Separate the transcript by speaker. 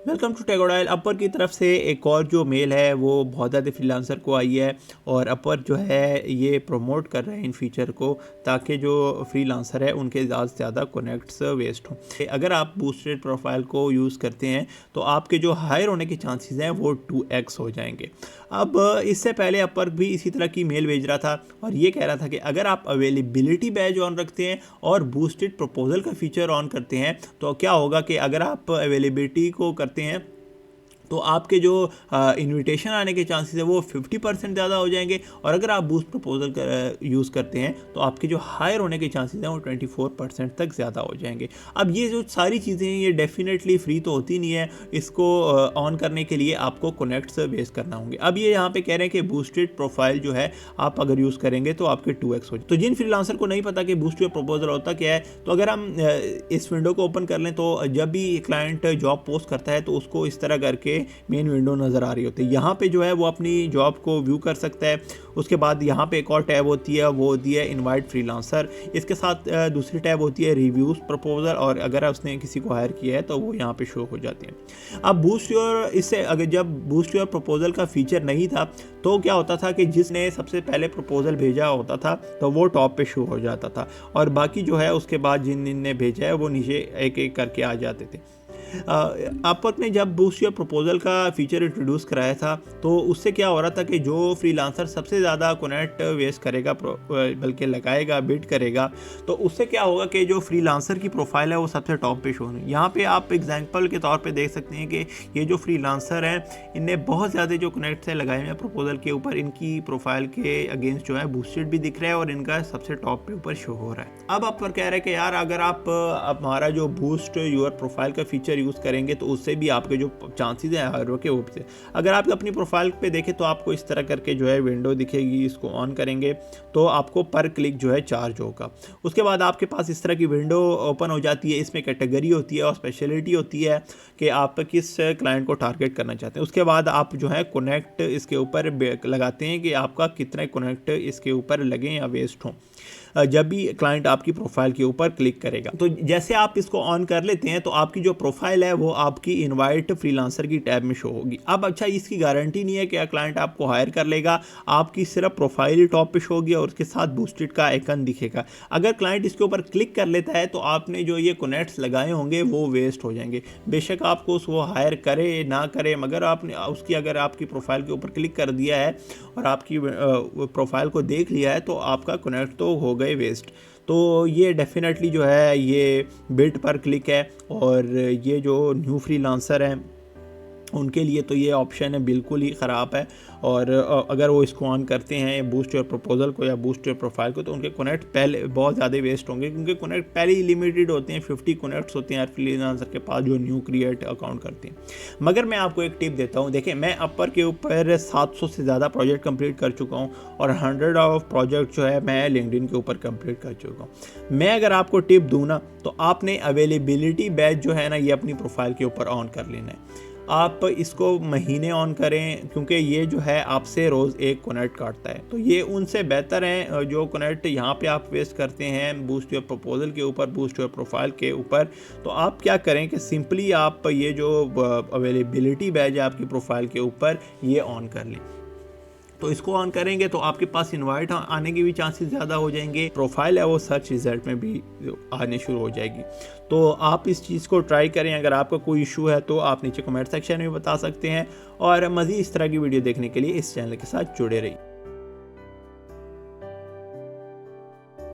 Speaker 1: Welcome to टेगोडाइल। अपर की तरफ से एक और जो मेल है वो बहुत ज़्यादा फ्रीलांसर को आई है और अपर जो है ये प्रमोट कर रहे हैं इन फीचर को ताकि जो फ्रीलांसर है उनके ज़्यादा से ज़्यादा कनेक्ट्स वेस्ट हों। अगर आप बूस्टेड प्रोफाइल को यूज़ करते हैं तो आपके जो हायर होने के चांसेस हैं वो 2x हो जाएंगे। अब इससे पहले अपर भी इसी तरह की मेल भेज रहा था और ये कह रहा था कि अगर आप अवेलेबिलिटी बैज ऑन रखते हैं और बूस्टेड प्रपोजल का फीचर ऑन करते हैं तो क्या होगा कि अगर आप अवेलेबिलिटी को करते हैं तो आपके जो इनविटेशन आने के चांसेस है वो 50% ज़्यादा हो जाएंगे और अगर आप बूस्ट प्रपोजल यूज़ करते हैं तो आपके जो हायर होने के चांसेस हैं वो 24% तक ज़्यादा हो जाएंगे। अब ये जो सारी चीज़ें हैं ये डेफिनेटली फ्री तो होती नहीं है, इसको ऑन करने के लिए आपको कनेक्ट्स बेस करना होंगे। अब ये यहाँ पे कह रहे हैं कि बूस्टेड प्रोफाइल जो है आप अगर यूज़ करेंगे तो आपके 2x हो जाए। तो जिन फ्रीलांसर को नहीं पता कि बूस्टेड प्रपोजल होता क्या है, तो अगर हम इस विंडो को ओपन कर लें तो जब भी क्लाइंट जॉब पोस्ट करता है तो उसको इस तरह करके मेन विंडो नज़र आ रही होती है। यहाँ पे जो है वो अपनी जॉब को व्यू कर सकता है। उसके बाद यहाँ पे एक और टैब होती है, वो होती है इनवाइट फ्रीलांसर। इसके साथ दूसरी टैब होती है रिव्यूज़ प्रपोजल और अगर उसने किसी को हायर किया है तो वो यहाँ पे शो हो जाती है। अब बूस्ट योर इससे अगर जब बूस्ट योर प्रपोजल का फीचर नहीं था तो क्या होता था कि जिसने सबसे पहले प्रपोजल भेजा होता था तो वो टॉप पे शो हो जाता था और बाकी जो है उसके बाद जिन ने भेजा है वो नीचे एक एक करके आ जाते थे। अपवर्क ने जब बूस्ट योर प्रपोजल का फीचर इंट्रोड्यूस कराया था तो उससे क्या हो रहा था कि जो फ्रीलांसर सबसे ज़्यादा कनेक्ट वेस्ट करेगा बल्कि लगाएगा बिड करेगा तो उससे क्या होगा कि जो फ्रीलांसर की प्रोफाइल है वो सबसे टॉप पे शो होगी। यहाँ पे आप एग्जांपल के तौर पे देख सकते हैं कि ये जो फ्रीलांसर हैं इनने बहुत ज़्यादा जो कनेक्ट है लगाए हुए हैं प्रपोजल के ऊपर, इनकी प्रोफाइल के अगेंस्ट जो है बूस्टेड भी दिख रहा है और इनका सबसे टॉप पे ऊपर शो हो रहा है। अब आप पर कह रहे हैं कि यार अगर आप हमारा जो बूस्ट योर प्रोफाइल का फीचर यूज़ करेंगे तो उससे भी आपके जो चांसेस हैं हायर के वो से, अगर आप अपनी प्रोफाइल पे देखें तो आपको इस तरह करके जो है विंडो दिखेगी। इसको ऑन करेंगे तो आपको पर क्लिक जो है चार्ज होगा। उसके बाद आपके पास इस तरह की विंडो ओपन हो जाती है। इसमें कैटेगरी होती है और स्पेशलिटी होती है कि आप किस क्लाइंट को टारगेट करना चाहते हैं। उसके बाद आप जो है कनेक्ट इसके ऊपर लगाते हैं कि आपका कितने कनेक्ट इसके ऊपर लगें या वेस्ट हों जब भी क्लाइंट आपकी प्रोफाइल के ऊपर क्लिक करेगा। तो जैसे आप इसको ऑन कर लेते हैं तो आपकी जो प्रोफाइल है वो आपकी इनवाइट फ्रीलांसर की टैब में शो होगी। अब अच्छा, इसकी गारंटी नहीं है कि क्लाइंट आपको हायर कर लेगा, आपकी सिर्फ प्रोफाइल ही टॉप पे शो होगी और उसके साथ बूस्टेड का आइकन दिखेगा। अगर क्लाइंट इसके ऊपर क्लिक कर लेता है तो आपने जो ये कनेक्ट्स लगाए होंगे वो वेस्ट हो जाएंगे। बेशक आपको उसको हायर करे ना करे, मगर आपने उसकी अगर आपकी प्रोफाइल के ऊपर क्लिक कर दिया है और आपकी प्रोफाइल को देख लिया है तो आपका कनेक्ट तो हो गए वेस्ट। तो ये डेफिनेटली जो है ये बिड पर क्लिक है और ये जो न्यू फ्रीलांसर हैं उनके लिए तो ये ऑप्शन है बिल्कुल ही ख़राब है। और अगर वो इसको ऑन करते हैं बूस्ट योर प्रपोजल को या बूस्ट योर प्रोफाइल को तो उनके कनेक्ट पहले बहुत ज़्यादा वेस्ट होंगे क्योंकि कनेक्ट पहले ही लिमिटेड होते हैं। 50 कनेक्ट्स होते हैं हर फ्रीलांसर के पास जो न्यू क्रिएट अकाउंट करते हैं। मगर मैं आपको एक टिप देता हूँ, देखिए मैं अपर के ऊपर 700 से ज़्यादा प्रोजेक्ट कंप्लीट कर चुका हूँ और 100 ऑफ प्रोजेक्ट जो है मैं लिंक्डइन के ऊपर कंप्लीट कर चुका हूँ। मैं अगर आपको टिप दूँ ना तो आपने अवेलेबिलिटी बैच जो है ना ये अपनी प्रोफाइल के ऊपर ऑन कर लेना है। आप इसको महीने ऑन करें क्योंकि ये जो है आपसे रोज़ एक कनेक्ट काटता है। तो ये उनसे बेहतर है जो कनेक्ट यहाँ पे आप वेस्ट करते हैं बूस्ट योर प्रपोजल के ऊपर, बूस्ट योर प्रोफाइल के ऊपर। तो आप क्या करें कि सिंपली आप ये जो अवेलेबिलिटी बैज है आपकी प्रोफाइल के ऊपर ये ऑन कर लें। तो इसको ऑन करेंगे तो आपके पास इनवाइट आने के भी चांसेस ज़्यादा हो जाएंगे। प्रोफाइल है वो सर्च रिजल्ट में भी आने शुरू हो जाएगी। तो आप इस चीज़ को ट्राई करें। अगर आपका कोई इशू है तो आप नीचे कमेंट सेक्शन में बता सकते हैं और मज़ीद इस तरह की वीडियो देखने के लिए इस चैनल के साथ जुड़े रहिए।